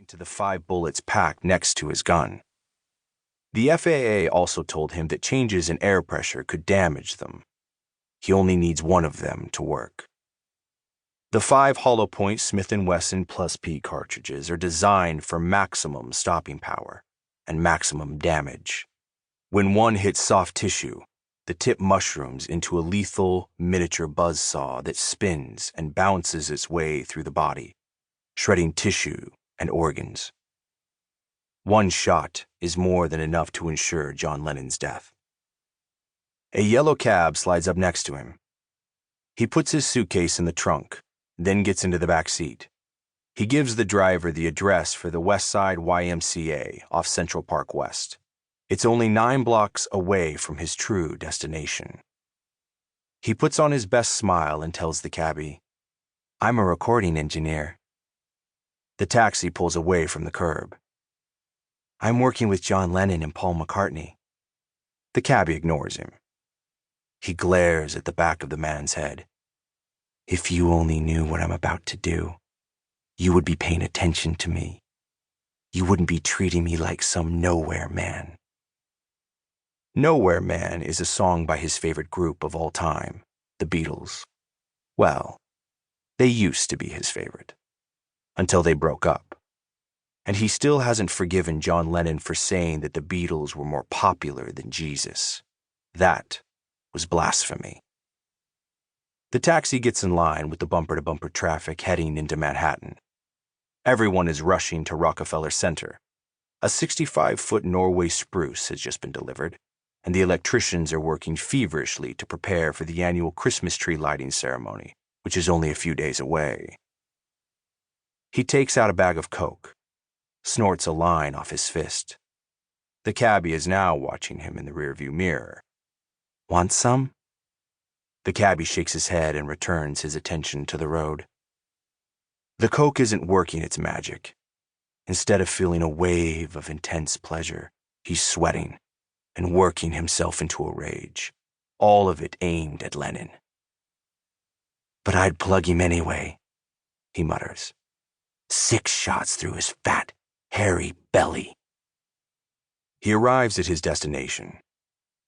to the 5 bullets packed next to his gun. The FAA also told him that changes in air pressure could damage them. He only needs one of them to work. The 5 hollow-point Smith & Wesson Plus P cartridges are designed for maximum stopping power and maximum damage. When one hits soft tissue, the tip mushrooms into a lethal miniature buzzsaw that spins and bounces its way through the body, shredding tissue and organs. One shot is more than enough to ensure John Lennon's death. A yellow cab slides up next to him. He puts his suitcase in the trunk, then gets into the back seat. He gives the driver the address for the West Side YMCA off Central Park West. It's only 9 blocks away from his true destination. He puts on his best smile and tells the cabbie, "I'm a recording engineer." The taxi pulls away from the curb. "I'm working with John Lennon and Paul McCartney." The cabbie ignores him. He glares at the back of the man's head. "If you only knew what I'm about to do, you would be paying attention to me. You wouldn't be treating me like some nowhere man." Nowhere Man is a song by his favorite group of all time, the Beatles. Well, they used to be his favorite, until they broke up. And he still hasn't forgiven John Lennon for saying that the Beatles were more popular than Jesus. That was blasphemy. The taxi gets in line with the bumper-to-bumper traffic heading into Manhattan. Everyone is rushing to Rockefeller Center. A 65-foot Norway spruce has just been delivered, and the electricians are working feverishly to prepare for the annual Christmas tree lighting ceremony, which is only a few days away. He takes out a bag of Coke, snorts a line off his fist. The cabbie is now watching him in the rearview mirror. "Want some?" The cabbie shakes his head and returns his attention to the road. The Coke isn't working its magic. Instead of feeling a wave of intense pleasure, he's sweating and working himself into a rage, all of it aimed at Lennon. "But I'd plug him anyway," he mutters. 6 shots through his fat, hairy belly. He arrives at his destination.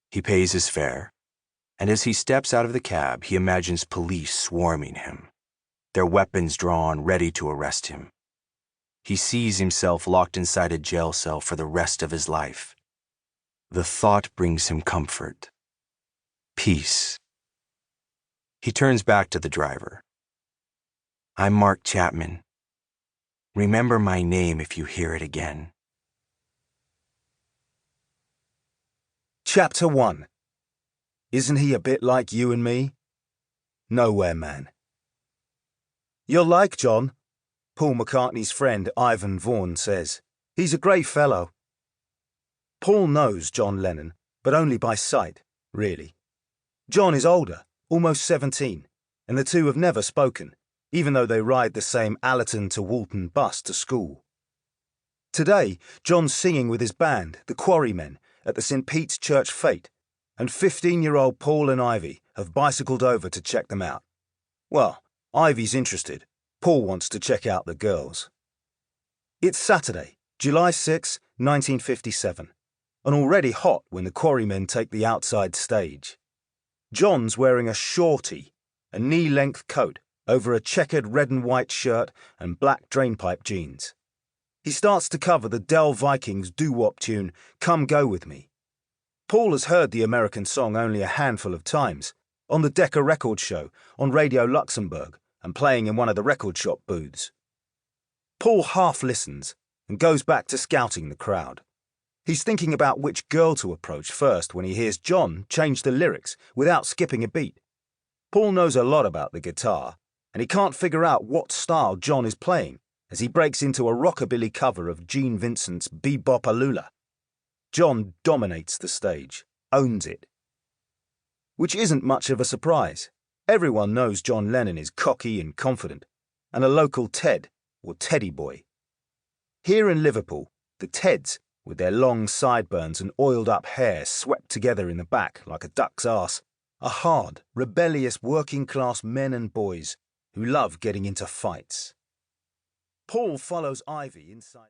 He pays his fare, and as he steps out of the cab, he imagines police swarming him, their weapons drawn, ready to arrest him. He sees himself locked inside a jail cell for the rest of his life. The thought brings him comfort, peace. He turns back to the driver. "I'm Mark Chapman. Remember my name if you hear it again." Chapter 1. Isn't he a bit like you and me? Nowhere Man. "You'll like John," Paul McCartney's friend Ivan Vaughan says. "He's a great fellow." Paul knows John Lennon, but only by sight, really. John is older, almost 17, and the two have never spoken, even though they ride the same Allerton to Walton bus to school. Today, John's singing with his band, the Quarrymen, at the St. Peter's Church Fete, and 15-year-old Paul and Ivy have bicycled over to check them out. Well, Ivy's interested. Paul wants to check out the girls. It's Saturday, July 6, 1957, and already hot when the Quarrymen take the outside stage. John's wearing a shorty, a knee-length coat over a checkered red and white shirt and black drainpipe jeans. He starts to cover the Del Vikings doo-wop tune, "Come Go With Me." Paul has heard the American song only a handful of times, on the Decca Record Show, on Radio Luxembourg, and playing in one of the record shop booths. Paul half listens and goes back to scouting the crowd. He's thinking about which girl to approach first when he hears John change the lyrics without skipping a beat. Paul knows a lot about the guitar, and he can't figure out what style John is playing as he breaks into a rockabilly cover of Gene Vincent's Bebop-A-Lula. John dominates the stage, owns it. Which isn't much of a surprise. Everyone knows John Lennon is cocky and confident, and a local Ted, or Teddy boy. Here in Liverpool, the Teds, with their long sideburns and oiled-up hair swept together in the back like a duck's arse, are hard, rebellious working-class men and boys who love getting into fights. Paul follows Ivy inside.